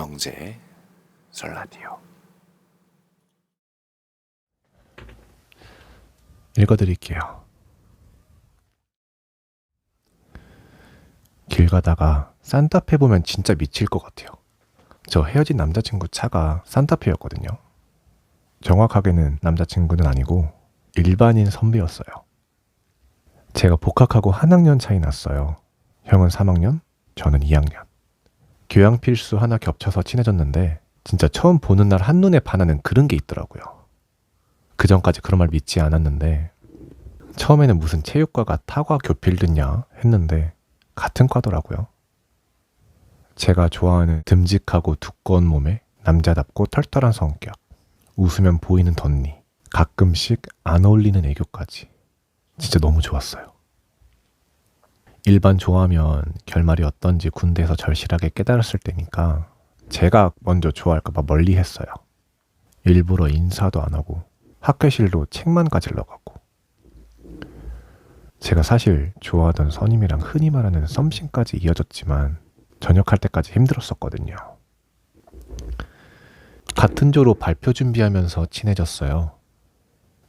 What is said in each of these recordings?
영재의 설라디오. 읽어드릴게요. 길 가다가 산타페 보면 진짜 미칠 것 같아요. 저 헤어진 남자친구 차가 산타페였거든요. 정확하게는 남자친구는 아니고 일반인 선배였어요. 제가 복학하고 한 학년 차이 났어요. 형은 3학년, 저는 2학년. 교양 필수 하나 겹쳐서 친해졌는데 진짜 처음 보는 날 한눈에 반하는 그런 게 있더라고요. 그 전까지 그런 말 믿지 않았는데 처음에는 무슨 체육과가 타과 교필 듣냐 했는데 같은 과더라고요. 제가 좋아하는 듬직하고 두꺼운 몸에 남자답고 털털한 성격, 웃으면 보이는 덧니, 가끔씩 안 어울리는 애교까지 진짜 너무 좋았어요. 일반 좋아하면 결말이 어떤지 군대에서 절실하게 깨달았을 때니까 제가 먼저 좋아할까 봐 멀리 했어요. 일부러 인사도 안 하고 학교실로 책만 가지러 가고. 제가 사실 좋아하던 선임이랑 흔히 말하는 썸씽까지 이어졌지만 전역할 때까지 힘들었었거든요. 같은 조로 발표 준비하면서 친해졌어요.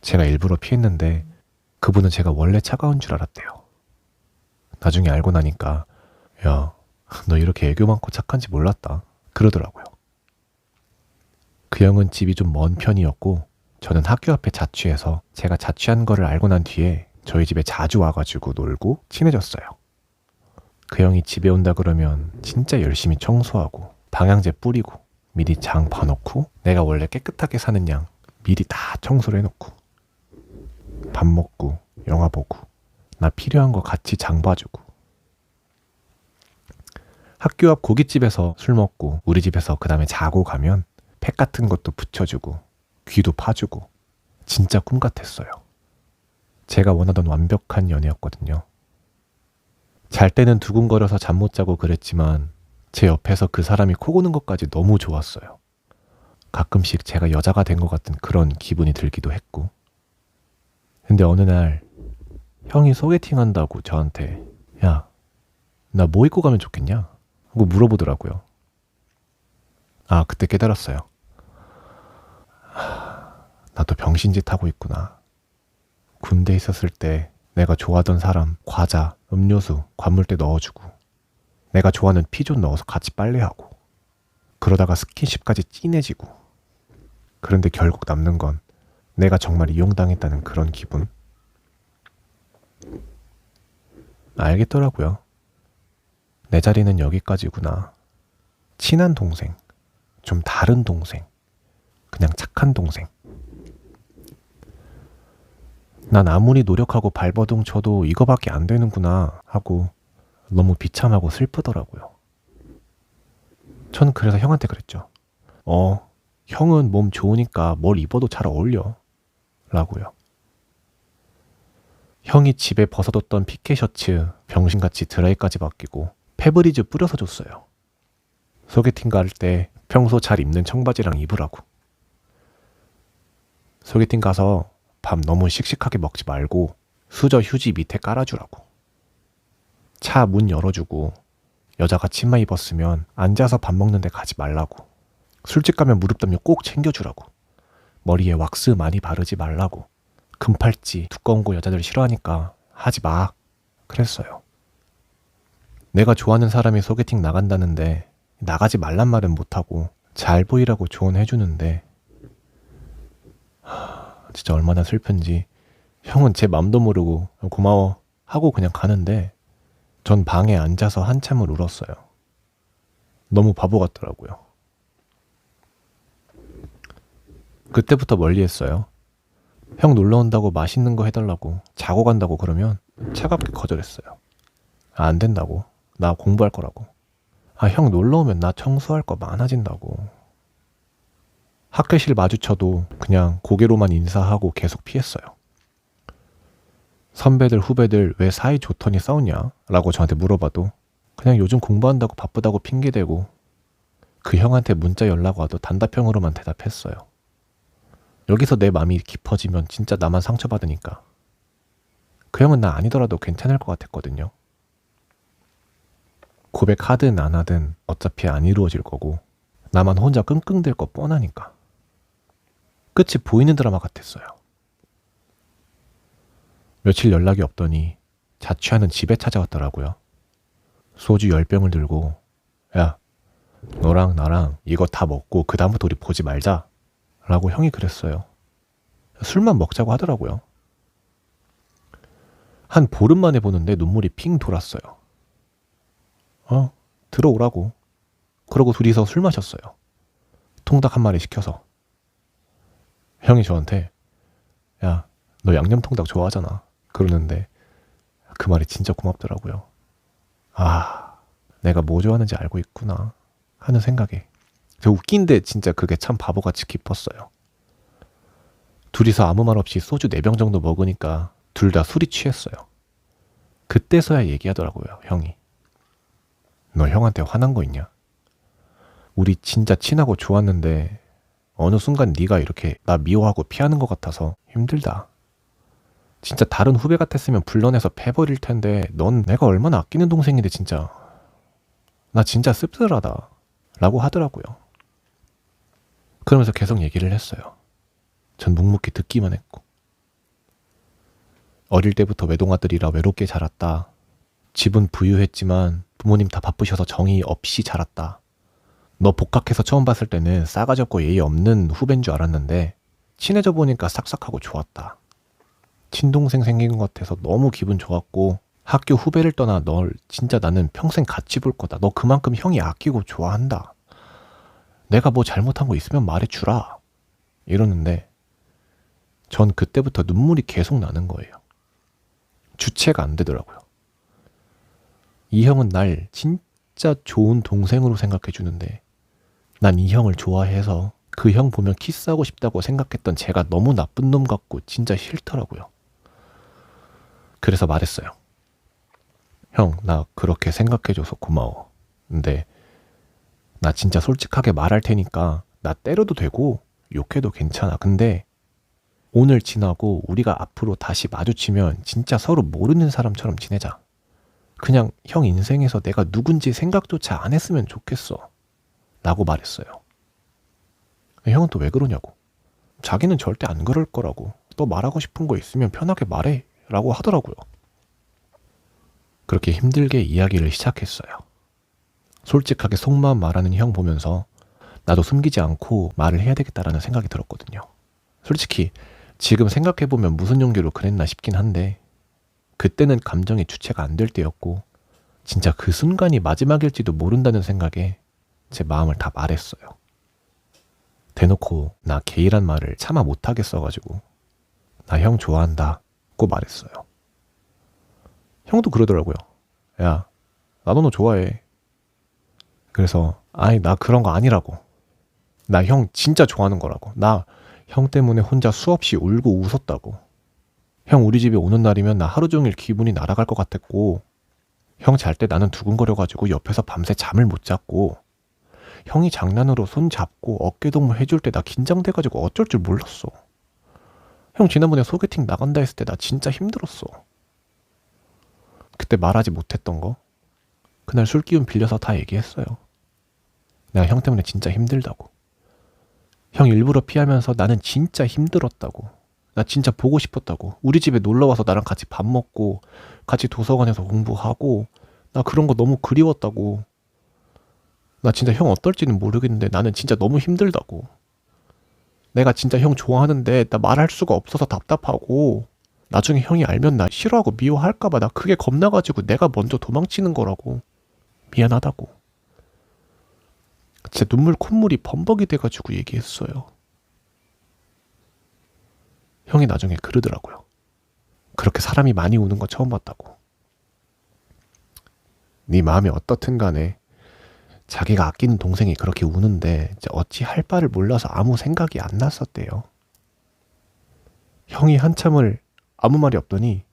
제가 일부러 피했는데 그분은 제가 원래 차가운 줄 알았대요. 나중에 알고 나니까 야, 너 이렇게 애교 많고 착한지 몰랐다 그러더라고요. 그 형은 집이 좀 먼 편이었고 저는 학교 앞에 자취해서 제가 자취한 거를 알고 난 뒤에 저희 집에 자주 와가지고 놀고 친해졌어요. 그 형이 집에 온다 그러면 진짜 열심히 청소하고 방향제 뿌리고 미리 장 봐놓고 내가 원래 깨끗하게 사는 양 미리 다 청소를 해놓고 밥 먹고 영화 보고 나 필요한 거 같이 장 봐주고 학교 앞 고깃집에서 술 먹고 우리 집에서 그 다음에 자고 가면 팩 같은 것도 붙여주고 귀도 파주고 진짜 꿈 같았어요. 제가 원하던 완벽한 연애였거든요. 잘 때는 두근거려서 잠 못 자고 그랬지만 제 옆에서 그 사람이 코 고는 것까지 너무 좋았어요. 가끔씩 제가 여자가 된 것 같은 그런 기분이 들기도 했고. 근데 어느 날 형이 소개팅 한다고 저한테 야, 나 뭐 입고 가면 좋겠냐? 하고 물어보더라고요. 아, 그때 깨달았어요. 나도 병신짓 하고 있구나. 군대 있었을 때 내가 좋아하던 사람 과자, 음료수, 관물대 넣어주고 내가 좋아하는 피존 넣어서 같이 빨래하고 그러다가 스킨십까지 진해지고 그런데 결국 남는 건 내가 정말 이용당했다는 그런 기분? 알겠더라고요. 내 자리는 여기까지구나. 친한 동생, 좀 다른 동생, 그냥 착한 동생. 난 아무리 노력하고 발버둥 쳐도 이거밖에 안 되는구나 하고 너무 비참하고 슬프더라고요. 전 그래서 형한테 그랬죠. 형은 몸 좋으니까 뭘 입어도 잘 어울려 라고요. 형이 집에 벗어뒀던 피케 셔츠 병신같이 드라이까지 맡기고 페브리즈 뿌려서 줬어요. 소개팅 갈 때 평소 잘 입는 청바지랑 입으라고. 소개팅 가서 밥 너무 씩씩하게 먹지 말고 수저 휴지 밑에 깔아주라고. 차 문 열어주고 여자가 치마 입었으면 앉아서 밥 먹는데 가지 말라고. 술집 가면 무릎 담요 꼭 챙겨주라고. 머리에 왁스 많이 바르지 말라고. 금팔찌 두꺼운 거 여자들 싫어하니까 하지 마. 그랬어요. 내가 좋아하는 사람이 소개팅 나간다는데 나가지 말란 말은 못하고 잘 보이라고 조언해주는데 진짜 얼마나 슬픈지 형은 제 맘도 모르고 고마워 하고 그냥 가는데 전 방에 앉아서 한참을 울었어요. 너무 바보 같더라고요. 그때부터 멀리했어요. 형 놀러 온다고 맛있는 거 해달라고 자고 간다고 그러면 차갑게 거절했어요. 안 된다고. 나 공부할 거라고. 형 놀러 오면 나 청소할 거 많아진다고. 학교실 마주쳐도 그냥 고개로만 인사하고 계속 피했어요. 선배들 후배들 왜 사이 좋더니 싸우냐? 라고 저한테 물어봐도 그냥 요즘 공부한다고 바쁘다고 핑계대고 그 형한테 문자 연락 와도 단답형으로만 대답했어요. 여기서 내 맘이 깊어지면 진짜 나만 상처받으니까. 그 형은 나 아니더라도 괜찮을 것 같았거든요. 고백하든 안 하든 어차피 안 이루어질 거고 나만 혼자 끙끙댈 거 뻔하니까. 끝이 보이는 드라마 같았어요. 며칠 연락이 없더니 자취하는 집에 찾아왔더라고요. 소주 10병을 들고 야, 너랑 나랑 이거 다 먹고 그 다음부터 우리 보지 말자 라고 형이 그랬어요. 술만 먹자고 하더라고요. 한 보름 만에 보는데 눈물이 핑 돌았어요. 들어오라고. 그러고 둘이서 술 마셨어요. 통닭 한 마리 시켜서. 형이 저한테 야, 너 양념통닭 좋아하잖아 그러는데 그 말이 진짜 고맙더라고요. 아, 내가 뭐 좋아하는지 알고 있구나 하는 생각에. 웃긴데 진짜 그게 참 바보같이 깊었어요. 둘이서 아무 말 없이 소주 4병 정도 먹으니까 둘 다 술이 취했어요. 그때서야 얘기하더라고요, 형이. 너 형한테 화난 거 있냐? 우리 진짜 친하고 좋았는데 어느 순간 네가 이렇게 나 미워하고 피하는 것 같아서 힘들다. 진짜 다른 후배 같았으면 불러내서 패버릴 텐데 넌 내가 얼마나 아끼는 동생인데 진짜. 나 진짜 씁쓸하다 라고 하더라고요. 그러면서 계속 얘기를 했어요. 전 묵묵히 듣기만 했고. 어릴 때부터 외동아들이라 외롭게 자랐다. 집은 부유했지만 부모님 다 바쁘셔서 정이 없이 자랐다. 너 복학해서 처음 봤을 때는 싸가지 없고 예의 없는 후배인 줄 알았는데 친해져 보니까 싹싹하고 좋았다. 친동생 생긴 것 같아서 너무 기분 좋았고 학교 후배를 떠나 널 진짜 나는 평생 같이 볼 거다. 너 그만큼 형이 아끼고 좋아한다. 내가 뭐 잘못한 거 있으면 말해주라. 이러는데 전 그때부터 눈물이 계속 나는 거예요. 주체가 안 되더라고요. 이 형은 날 진짜 좋은 동생으로 생각해 주는데 난 이 형을 좋아해서 그 형 보면 키스하고 싶다고 생각했던 제가 너무 나쁜 놈 같고 진짜 싫더라고요. 그래서 말했어요. 형, 나 그렇게 생각해줘서 고마워. 근데 나 진짜 솔직하게 말할 테니까 나 때려도 되고 욕해도 괜찮아. 근데 오늘 지나고 우리가 앞으로 다시 마주치면 진짜 서로 모르는 사람처럼 지내자. 그냥 형 인생에서 내가 누군지 생각조차 안 했으면 좋겠어 라고 말했어요. 형은 또 왜 그러냐고. 자기는 절대 안 그럴 거라고. 너 말하고 싶은 거 있으면 편하게 말해 라고 하더라고요. 그렇게 힘들게 이야기를 시작했어요. 솔직하게 속마음 말하는 형 보면서 나도 숨기지 않고 말을 해야 되겠다라는 생각이 들었거든요. 솔직히 지금 생각해보면 무슨 용기로 그랬나 싶긴 한데 그때는 감정이 주체가 안 될 때였고 진짜 그 순간이 마지막일지도 모른다는 생각에 제 마음을 다 말했어요. 대놓고 나 게이란 말을 차마 못하겠어가지고 나 형 좋아한다고 말했어요. 형도 그러더라고요. 야, 나도 너 좋아해. 그래서 아니 나 그런 거 아니라고. 나 형 진짜 좋아하는 거라고. 나 형 때문에 혼자 수없이 울고 웃었다고. 형 우리 집에 오는 날이면 나 하루 종일 기분이 날아갈 것 같았고 형 잘 때 나는 두근거려가지고 옆에서 밤새 잠을 못 잤고 형이 장난으로 손 잡고 어깨동무 해줄 때 나 긴장돼가지고 어쩔 줄 몰랐어. 형 지난번에 소개팅 나간다 했을 때 나 진짜 힘들었어. 그때 말하지 못했던 거 그날 술 기운 빌려서 다 얘기했어요. 내가 형 때문에 진짜 힘들다고. 형 일부러 피하면서 나는 진짜 힘들었다고. 나 진짜 보고 싶었다고. 우리 집에 놀러와서 나랑 같이 밥 먹고 같이 도서관에서 공부하고 나 그런 거 너무 그리웠다고. 나 진짜 형 어떨지는 모르겠는데 나는 진짜 너무 힘들다고. 내가 진짜 형 좋아하는데 나 말할 수가 없어서 답답하고 나중에 형이 알면 나 싫어하고 미워할까봐 나 그게 겁나가지고 내가 먼저 도망치는 거라고. 미안하다고. 진짜 눈물 콧물이 범벅이 돼가지고 얘기했어요. 형이 나중에 그러더라고요. 그렇게 사람이 많이 우는 거 처음 봤다고. 네 마음이 어떻든 간에 자기가 아끼는 동생이 그렇게 우는데 어찌 할 바를 몰라서 아무 생각이 안 났었대요. 형이 한참을 아무 말이 없더니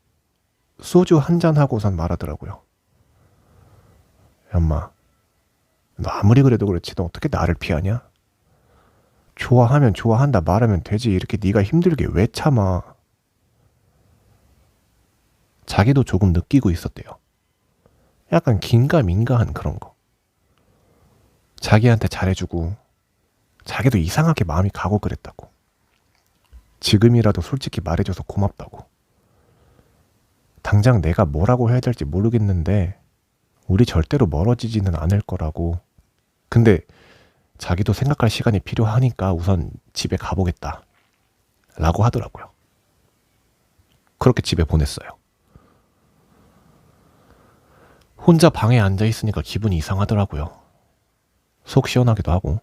소주 한 잔 하고선 말하더라고요. 엄마, 너 아무리 그래도 그렇지 너 어떻게 나를 피하냐? 좋아하면 좋아한다 말하면 되지 이렇게 네가 힘들게 왜 참아? 자기도 조금 느끼고 있었대요. 약간 긴가민가한 그런 거. 자기한테 잘해주고 자기도 이상하게 마음이 가고 그랬다고. 지금이라도 솔직히 말해줘서 고맙다고. 당장 내가 뭐라고 해야 될지 모르겠는데 우리 절대로 멀어지지는 않을 거라고. 근데 자기도 생각할 시간이 필요하니까 우선 집에 가보겠다 라고 하더라고요. 그렇게 집에 보냈어요. 혼자 방에 앉아 있으니까 기분이 이상하더라고요. 속 시원하기도 하고.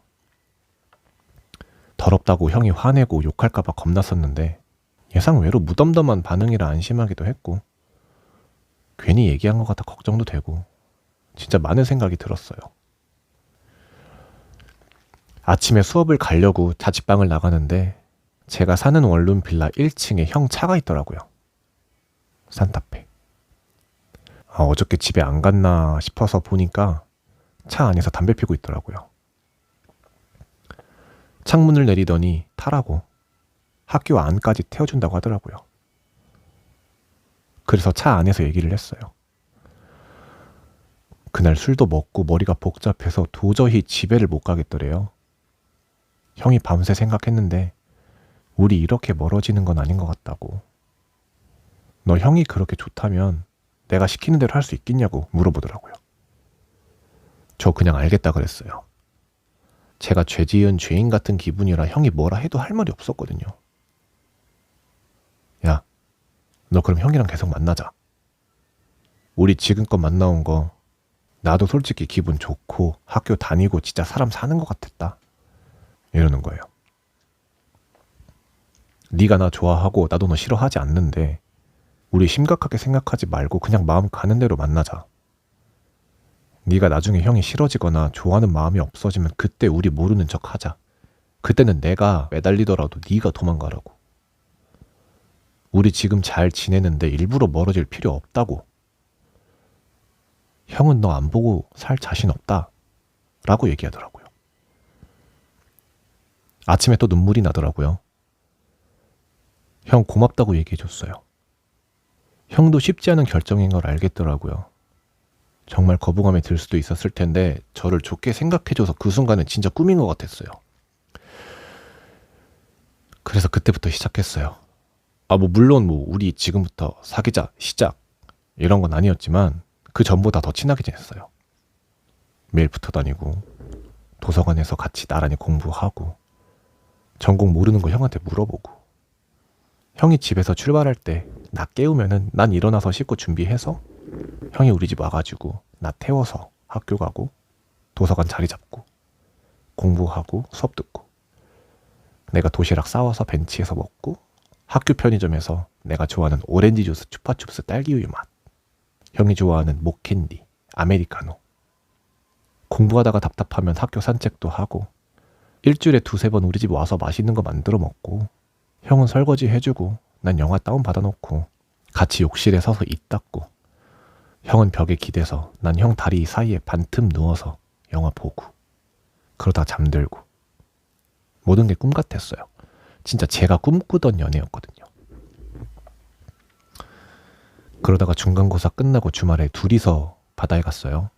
더럽다고 형이 화내고 욕할까봐 겁났었는데 예상외로 무덤덤한 반응이라 안심하기도 했고, 괜히 얘기한 것 같아 걱정도 되고, 진짜 많은 생각이 들었어요. 아침에 수업을 가려고 자취방을 나가는데 제가 사는 원룸 빌라 1층에 형 차가 있더라고요. 산타페. 어저께 집에 안 갔나 싶어서 보니까 차 안에서 담배 피고 있더라고요. 창문을 내리더니 타라고 학교 안까지 태워준다고 하더라고요. 그래서 차 안에서 얘기를 했어요. 그날 술도 먹고 머리가 복잡해서 도저히 집에를 못 가겠더래요. 형이 밤새 생각했는데 우리 이렇게 멀어지는 건 아닌 것 같다고. 너 형이 그렇게 좋다면 내가 시키는 대로 할 수 있겠냐고 물어보더라고요. 저 그냥 알겠다 그랬어요. 제가 죄 지은 죄인 같은 기분이라 형이 뭐라 해도 할 말이 없었거든요. 야, 너 그럼 형이랑 계속 만나자. 우리 지금껏 만나온 거 나도 솔직히 기분 좋고 학교 다니고 진짜 사람 사는 것 같았다. 이러는 거예요. 네가 나 좋아하고 나도 너 싫어하지 않는데 우리 심각하게 생각하지 말고 그냥 마음 가는 대로 만나자. 네가 나중에 형이 싫어지거나 좋아하는 마음이 없어지면 그때 우리 모르는 척 하자. 그때는 내가 매달리더라도 네가 도망가라고. 우리 지금 잘 지내는데 일부러 멀어질 필요 없다고. 형은 너 안 보고 살 자신 없다 라고 얘기하더라고요. 아침에 또 눈물이 나더라고요. 형 고맙다고 얘기해줬어요. 형도 쉽지 않은 결정인 걸 알겠더라고요. 정말 거부감이 들 수도 있었을 텐데 저를 좋게 생각해줘서 그 순간은 진짜 꿈인 것 같았어요. 그래서 그때부터 시작했어요. 물론 우리 지금부터 사귀자, 시작 이런 건 아니었지만 그 전보다 더 친하게 지냈어요. 매일 붙어 다니고 도서관에서 같이 나란히 공부하고 전공 모르는 거 형한테 물어보고, 형이 집에서 출발할 때 나 깨우면은 난 일어나서 씻고 준비해서 형이 우리 집 와가지고 나 태워서 학교 가고 도서관 자리 잡고 공부하고 수업 듣고, 내가 도시락 싸와서 벤치에서 먹고 학교 편의점에서 내가 좋아하는 오렌지 주스, 추파춥스, 딸기 우유 맛, 형이 좋아하는 목캔디, 아메리카노, 공부하다가 답답하면 학교 산책도 하고 일주일에 2-3번 우리 집 와서 맛있는 거 만들어 먹고, 형은 설거지 해주고 난 영화 다운 받아놓고 같이 욕실에 서서 입 닦고, 형은 벽에 기대서 난 형 다리 사이에 반틈 누워서 영화 보고 그러다 잠들고. 모든 게 꿈 같았어요. 진짜 제가 꿈꾸던 연애였거든요. 그러다가 중간고사 끝나고 주말에 둘이서 바다에 갔어요.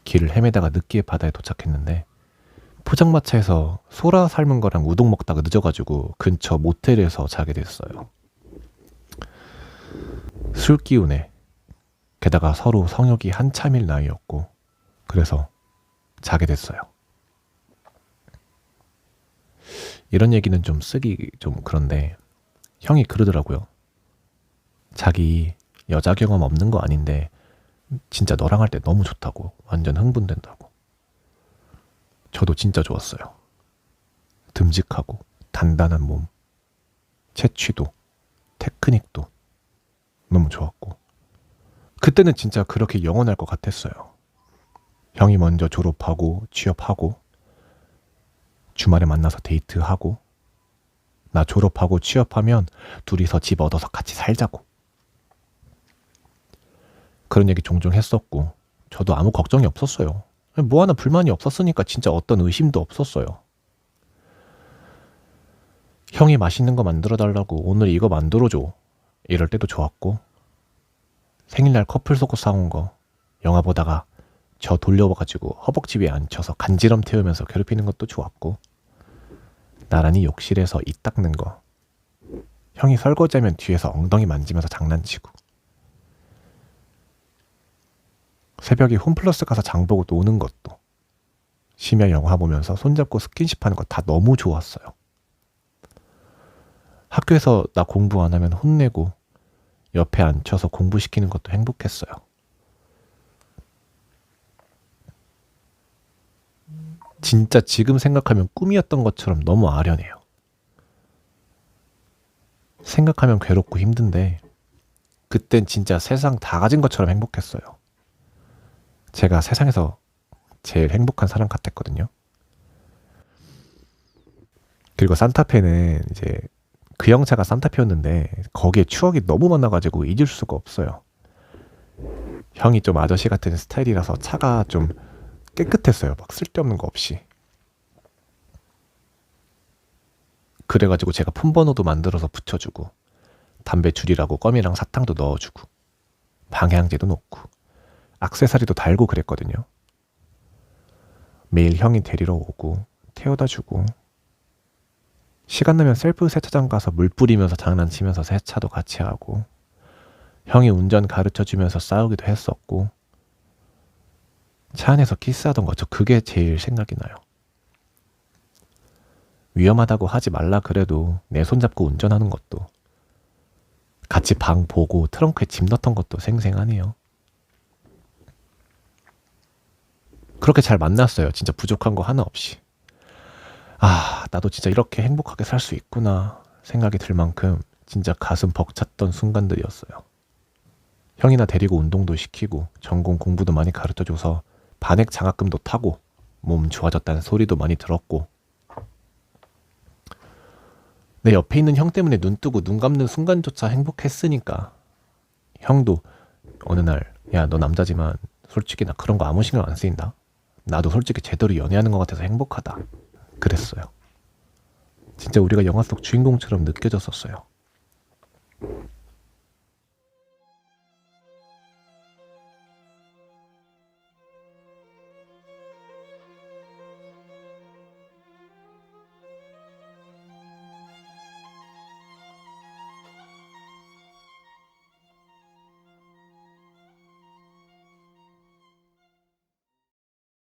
길을 헤매다가 늦게 바다에 도착했는데 포장마차에서 소라 삶은 거랑 우동 먹다가 늦어가지고 근처 모텔에서 자게 됐어요. 술 기운에, 게다가 서로 성욕이 한참일 나이였고 그래서 자게 됐어요. 이런 얘기는 좀 쓰기 좀 그런데 형이 그러더라고요. 자기 여자 경험 없는 거 아닌데 진짜 너랑 할 때 너무 좋다고, 완전 흥분된다고. 저도 진짜 좋았어요. 듬직하고 단단한 몸, 채취도, 테크닉도 너무 좋았고 그때는 진짜 그렇게 영원할 것 같았어요. 형이 먼저 졸업하고 취업하고 주말에 만나서 데이트하고 나 졸업하고 취업하면 둘이서 집 얻어서 같이 살자고. 그런 얘기 종종 했었고 저도 아무 걱정이 없었어요. 뭐 하나 불만이 없었으니까 진짜 어떤 의심도 없었어요. 형이 맛있는 거 만들어 달라고 오늘 이거 만들어줘 이럴 때도 좋았고, 생일날 커플 속옷 사온 거 영화 보다가 저 돌려가지고 허벅지 위에 앉혀서 간지럼 태우면서 괴롭히는 것도 좋았고, 나란히 욕실에서 이 닦는 거, 형이 설거지하면 뒤에서 엉덩이 만지면서 장난치고, 새벽에 홈플러스 가서 장보고 노는 것도, 심야 영화 보면서 손잡고 스킨십 하는 거 다 너무 좋았어요. 학교에서 나 공부 안 하면 혼내고 옆에 앉혀서 공부시키는 것도 행복했어요. 진짜 지금 생각하면 꿈이었던 것처럼 너무 아련해요. 생각하면 괴롭고 힘든데 그땐 진짜 세상 다 가진 것처럼 행복했어요. 제가 세상에서 제일 행복한 사람 같았거든요. 그리고 산타페는 이제 그 형차가 산타페였는데 거기에 추억이 너무 많아가지고 잊을 수가 없어요. 형이 좀 아저씨 같은 스타일이라서 차가 좀 깨끗했어요. 막 쓸데없는 거 없이. 그래가지고 제가 폰번호도 만들어서 붙여주고, 담배 줄이라고 껌이랑 사탕도 넣어주고, 방향제도 놓고, 액세서리도 달고 그랬거든요. 매일 형이 데리러 오고 태워다 주고, 시간 나면 셀프 세차장 가서 물 뿌리면서 장난치면서 세차도 같이 하고, 형이 운전 가르쳐주면서 싸우기도 했었고, 차 안에서 키스하던 거, 저 그게 제일 생각이 나요. 위험하다고 하지 말라 그래도 내 손잡고 운전하는 것도, 같이 방 보고 트렁크에 짐 넣던 것도 생생하네요. 그렇게 잘 만났어요. 진짜 부족한 거 하나 없이. 아, 나도 진짜 이렇게 행복하게 살 수 있구나 생각이 들 만큼 진짜 가슴 벅찼던 순간들이었어요. 형이나 데리고 운동도 시키고 전공 공부도 많이 가르쳐줘서 반액 장학금도 타고 몸 좋아졌다는 소리도 많이 들었고, 내 옆에 있는 형 때문에 눈 뜨고 눈 감는 순간조차 행복했으니까 형도 어느 날, 야, 너 남자지만 솔직히 나 그런 거 아무 신경 안 쓰인다. 나도 솔직히 제대로 연애하는 것 같아서 행복하다. 그랬어요. 진짜 우리가 영화 속 주인공처럼 느껴졌었어요.